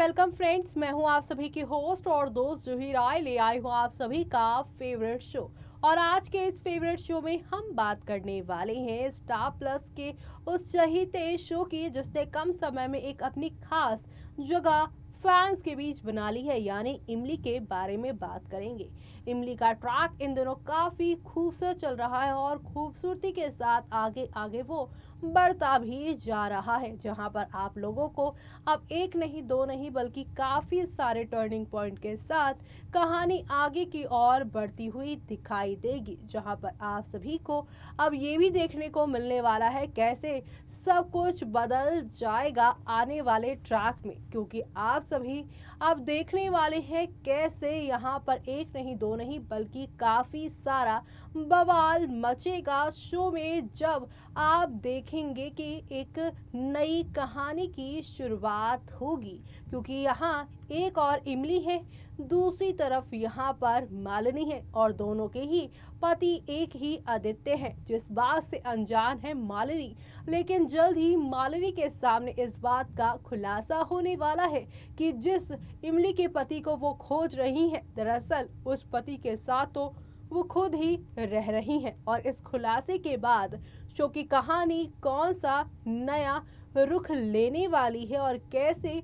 Welcome friends. मैं हूं आप सभी की होस्ट और दोस्त जूही राय। ले आई हूं आप सभी का फेवरेट शो। और आज के इस फेवरेट शो में हम बात करने वाले हैं स्टार प्लस के उस चहीते शो की जिसने कम समय में एक अपनी खास जगह फैंस के बीच बना ली है, यानी इमली के बारे में बात करेंगे। इमली का ट्रैक इन दिनों काफी खूबसूरत चल रहा है और खूबसूरती के साथ आगे आगे वो बढ़ता भी जा रहा है, जहां पर आप लोगों को अब एक नहीं दो नहीं बल्कि काफी सारे टर्निंग पॉइंट के साथ कहानी आगे की ओर बढ़ती हुई दिखाई देगी, जहां पर आप सभी को अब ये भी देखने को मिलने वाला है कैसे सब कुछ बदल जाएगा आने वाले ट्रैक में, क्योंकि आप सभी अब देखने वाले हैं कैसे यहाँ पर एक नहीं दो नहीं बल्कि काफी सारा बवाल मचेगा शो में, जब आप देखेंगे कि एक नई कहानी की शुरुआत होगी। क्योंकि यहाँ एक और इमली है, दूसरी तरफ यहाँ पर मालिनी है और दोनों के ही पति एक ही आदित्य हैं, जिस बात से अनजान है मालिनी। लेकिन जल्द ही मालिनी के सामने इस बात का खुलासा होने वाला है कि जिस इमली के पति को वो खोज रही हैं, दरअसल उस पति के साथ तो वो खुद ही रह रही हैं। और इस खुलासे के बाद शो की कहानी कौन सा नया रुख लेने वाली है और कैसे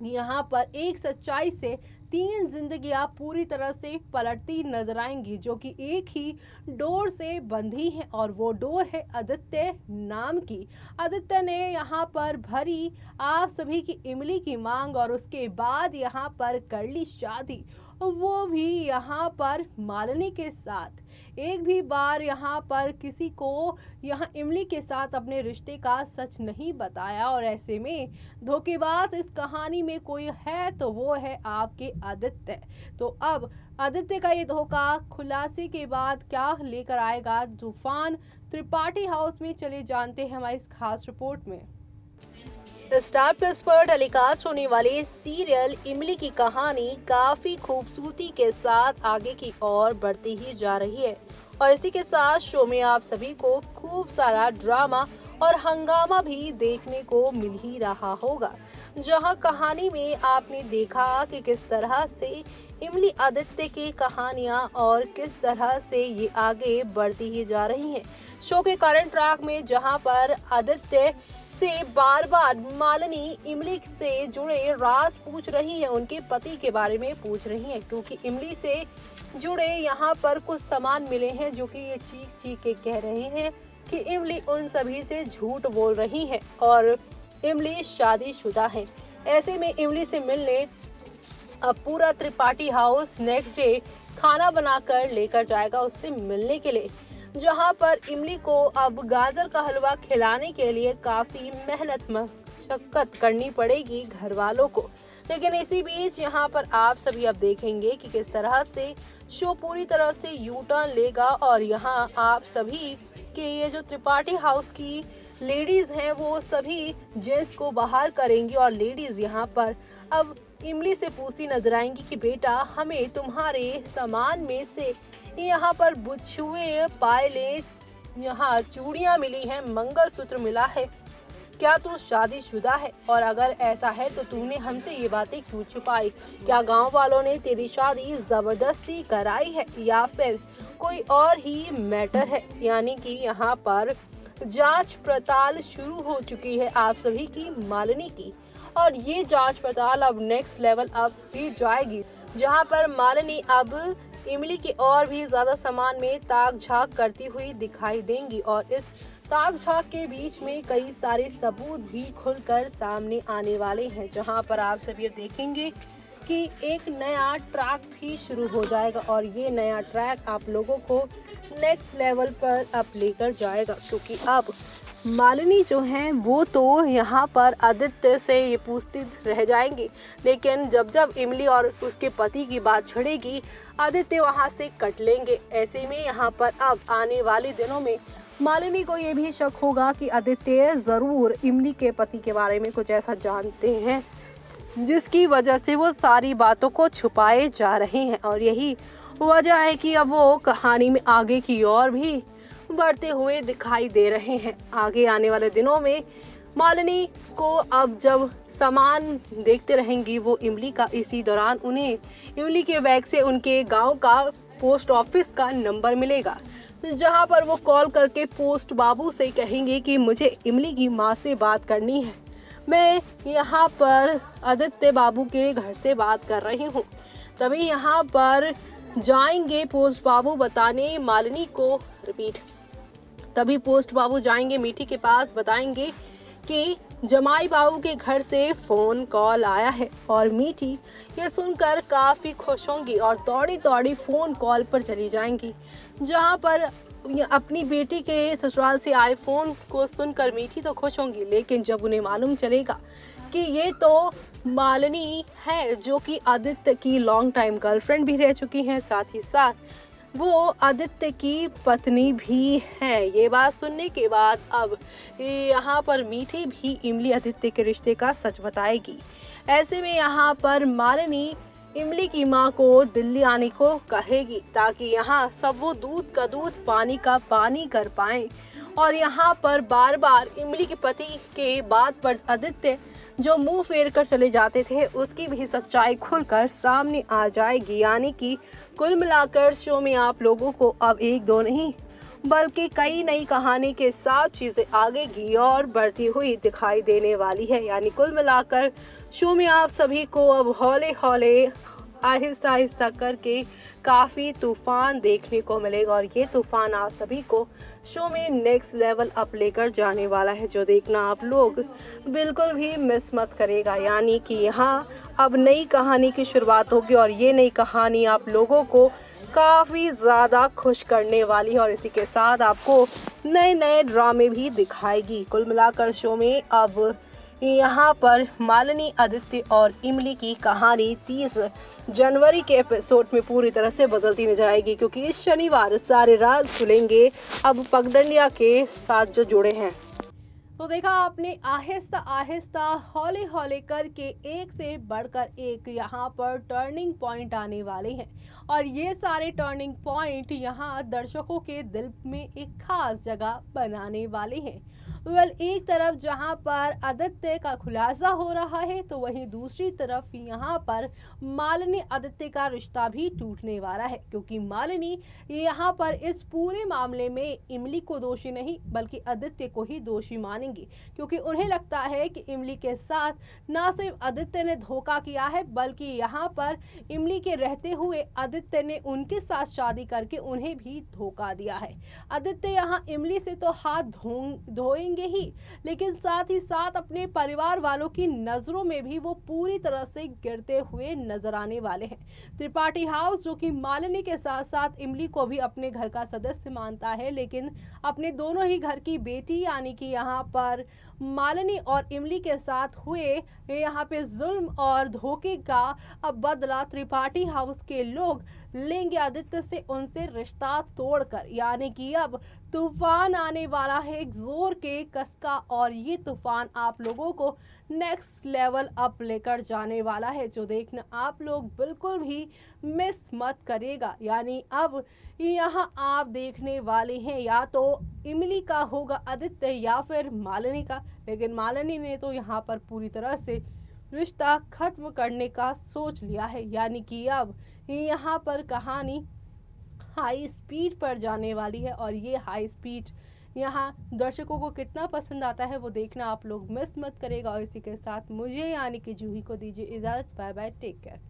यहाँ पर एक सच्चाई से तीन जिंदगियां पूरी तरह से पलटती नजर आएंगी, जो कि एक ही डोर से बंधी है और वो डोर है आदित्य नाम की। आदित्य ने यहाँ पर भरी आप सभी की इमली की मांग और उसके बाद यहाँ पर कर ली शादी, वो भी यहाँ पर मालिनी के साथ। एक भी बार यहाँ पर किसी को यहाँ इमली के साथ अपने रिश्ते का सच नहीं बताया और ऐसे में धोखेबाज इस कहानी में कोई है तो वो है आपके आदित्य। तो अब आदित्य का ये धोखा खुलासे के बाद क्या लेकर आएगा तूफान त्रिपाठी हाउस में, चले जानते हैं हमारी इस खास रिपोर्ट में। स्टार प्लस पर टेलीकास्ट होने वाले सीरियल इमली की कहानी काफी खूबसूरती के साथ आगे की ओर बढ़ती ही जा रही है और इसी के साथ शो में आप सभी को खूब सारा ड्रामा और हंगामा भी देखने को मिल ही रहा होगा, जहां कहानी में आपने देखा कि किस तरह से इमली आदित्य की कहानियां और किस तरह से ये आगे बढ़ती ही जा रही हैं। शो के करंट ट्रैक में जहां पर आदित्य से बार बार मालिनी इमली से जुड़े राज पूछ रही है, उनके पति के बारे में पूछ रही है, क्योंकि इमली से जुड़े यहाँ पर कुछ सामान मिले हैं जो कि ये चीख चीख के कह रहे हैं कि इमली उन सभी से झूठ बोल रही है और इमली शादीशुदा है। ऐसे में इमली से मिलने अब पूरा त्रिपाठी हाउस नेक्स्ट डे खाना बनाकर लेकर जाएगा उससे मिलने के लिए, जहां पर इमली को अब गाजर का हलवा खिलाने के लिए काफी मेहनत मशक्कत करनी पड़ेगी घर वालों को। लेकिन इसी बीच यहाँ पर आप सभी अब देखेंगे कि किस तरह से शो पूरी तरह से यू टर्न लेगा और यहाँ आप सभी के ये जो त्रिपाठी हाउस की लेडीज हैं वो सभी जेंट्स को बाहर करेंगी और लेडीज यहाँ पर अब इमली से पूछती नजर आएंगी कि बेटा हमें तुम्हारे सामान में से यहाँ पर बिछुए पायले, यहाँ चूड़ियाँ मिली हैं, मंगलसूत्र मिला है, क्या तू शादीशुदा है? और अगर ऐसा है तो तूने हमसे ये बातें क्यों छुपाई? क्या गांव वालों ने तेरी शादी जबरदस्ती कराई है या फिर कोई और ही मैटर है? यानी कि यहाँ पर जांच पड़ताल शुरू हो चुकी है आप सभी की मालिनी की, और ये जांच पड़ताल अब नेक्स्ट लेवल अप भी जाएगी, जहाँ पर मालिनी अब इमली के और भी ज्यादा सामान में ताक झाक करती हुई दिखाई देंगी और इस ताक झाक के बीच में कई सारे सबूत भी खुलकर सामने आने वाले हैं, जहां पर आप सभी देखेंगे कि एक नया ट्रैक भी शुरू हो जाएगा और ये नया ट्रैक आप लोगों को नेक्स्ट लेवल पर अप लेकर जाएगा, क्योंकि अब मालिनी जो हैं वो तो यहाँ पर आदित्य से ये पूछती रह जाएंगी, लेकिन जब जब इमली और उसके पति की बात छिड़ेगी आदित्य वहाँ से कट लेंगे। ऐसे में यहाँ पर अब आने वाले दिनों में मालिनी को ये भी शक होगा कि आदित्य जरूर इमली के पति के बारे में कुछ ऐसा जानते हैं जिसकी वजह से वो सारी बातों को छुपाए जा रहे हैं, और यही वजह है कि अब वो कहानी में आगे की ओर भी बढ़ते हुए दिखाई दे रहे हैं। आगे आने वाले दिनों में मालिनी को अब जब सामान देखते रहेंगी वो इमली का, इसी दौरान उन्हें इमली के बैग से उनके गांव का पोस्ट ऑफिस का नंबर मिलेगा, जहां पर वो कॉल करके पोस्ट बाबू से कहेंगे कि मुझे इमली की माँ से बात करनी है, मैं यहाँ पर आदित्य बाबू के घर से बात कर रही हूँ। तभी यहाँ पर जाएंगे पोस्ट बाबू बताने मालिनी को, रिपीट, तभी पोस्ट बाबू जाएंगे मीठी के पास, बताएंगे कि जमाई बाबू के घर से फोन कॉल आया है। और मीठी ये सुनकर काफ़ी खुश होंगी और दौड़ी दौड़ी फ़ोन कॉल पर चली जाएंगी, जहां पर अपनी बेटी के ससुराल से आए फ़ोन को सुनकर मीठी तो खुश होंगी, लेकिन जब उन्हें मालूम चलेगा कि ये तो मालिनी है जो कि आदित्य की लॉन्ग टाइम गर्लफ्रेंड भी रह चुकी हैं, साथ ही साथ वो आदित्य की पत्नी भी है, ये बात सुनने के बाद अब यहाँ पर मीठी भी इमली आदित्य के रिश्ते का सच बताएगी। ऐसे में यहाँ पर मालिनी इमली की माँ को दिल्ली आने को कहेगी ताकि यहाँ सब वो दूध का दूध पानी का पानी कर पाएं। और यहाँ पर बार बार इमली के पति के बात पर आदित्य जो मुंह फेर कर चले जाते थे उसकी भी सच्चाई खुलकर सामने आ जाएगी। यानी कि कुल मिलाकर शो में आप लोगों को अब एक दो नहीं बल्कि कई नई कहानी के साथ चीज़ें आगे की और बढ़ती हुई दिखाई देने वाली है। यानी कुल मिलाकर शो में आप सभी को अब हौले हौले आहिस्ता आहिस्ता करके काफ़ी तूफान देखने को मिलेगा और ये तूफान आप सभी को शो में नेक्स्ट लेवल अप लेकर जाने वाला है, जो देखना आप लोग बिल्कुल भी मिस मत करेगा। यानी कि यहाँ अब नई कहानी की शुरुआत होगी और ये नई कहानी आप लोगों को काफ़ी ज़्यादा खुश करने वाली है और इसी के साथ आपको नए नए ड्रामे भी दिखाएगी। कुल मिलाकर शो में अब यहाँ पर मालिनी, आदित्य और इमली की कहानी 30 जनवरी के एपिसोड में पूरी तरह से बदलती नजर आएगी, क्योंकि इस शनिवार सारे राज खुलेंगे अब पगडंडिया के साथ जो जुड़े हैं। तो देखा आपने, आहिस्ता आहिस्ता हौले हौले करके एक से बढ़कर एक यहाँ पर टर्निंग पॉइंट आने वाले हैं और ये सारे टर्निंग पॉइंट यहाँ दर्शकों के दिल में एक खास जगह बनाने वाले हैं। एक तरफ जहाँ पर आदित्य का खुलासा हो रहा है तो वहीं दूसरी तरफ यहाँ पर मालिनी आदित्य का रिश्ता भी टूटने वाला है, क्योंकि मालिनी यहाँ पर इस पूरे मामले में इमली को दोषी नहीं बल्कि आदित्य को ही दोषी मानेंगी, क्योंकि उन्हें लगता है कि इमली के साथ ना सिर्फ आदित्य ने धोखा किया है बल्कि यहाँ पर इमली के रहते हुए आदित्य ने उनके साथ शादी करके उन्हें भी धोखा दिया है। आदित्य यहाँ इमली से तो हाथ धोएंगे ही, लेकिन साथ ही साथ अपने परिवार वालों की नजरों में भी वो पूरी तरह से गिरते हुए नजर आने वाले हैं। त्रिपाठी हाउस जो कि मालिनी के साथ साथ इमली को भी अपने घर का सदस्य मानता है, लेकिन अपने दोनों ही घर की बेटी यानी कि यहाँ पर मालिनी और इमली के साथ हुए यहाँ पे जुल्म और धोखे का अब बदला त्रिपाठी हाउस के लोग लेंगे आदित्य से, उनसे रिश्ता तोड़कर। यानी कि अब तूफान आने वाला है एक जोर के कसका और ये तूफान आप लोगों को नेक्स्ट लेवल अप लेकर जाने वाला है, जो देखना आप लोग बिल्कुल भी मिस मत करेगा। यानी अब यहाँ आप देखने वाले हैं या तो इमली का होगा आदित्य या फिर मालिनी का, लेकिन मालिनी ने तो यहाँ पर पूरी तरह से रिश्ता खत्म करने का सोच लिया है। यानी कि अब यहाँ पर कहानी हाई स्पीड पर जाने वाली है और ये हाई स्पीड यहाँ दर्शकों को कितना पसंद आता है वो देखना आप लोग मिस मत करेगा। और इसी के साथ मुझे यानी कि जूही को दीजिए इजाज़त। Bye bye, take care.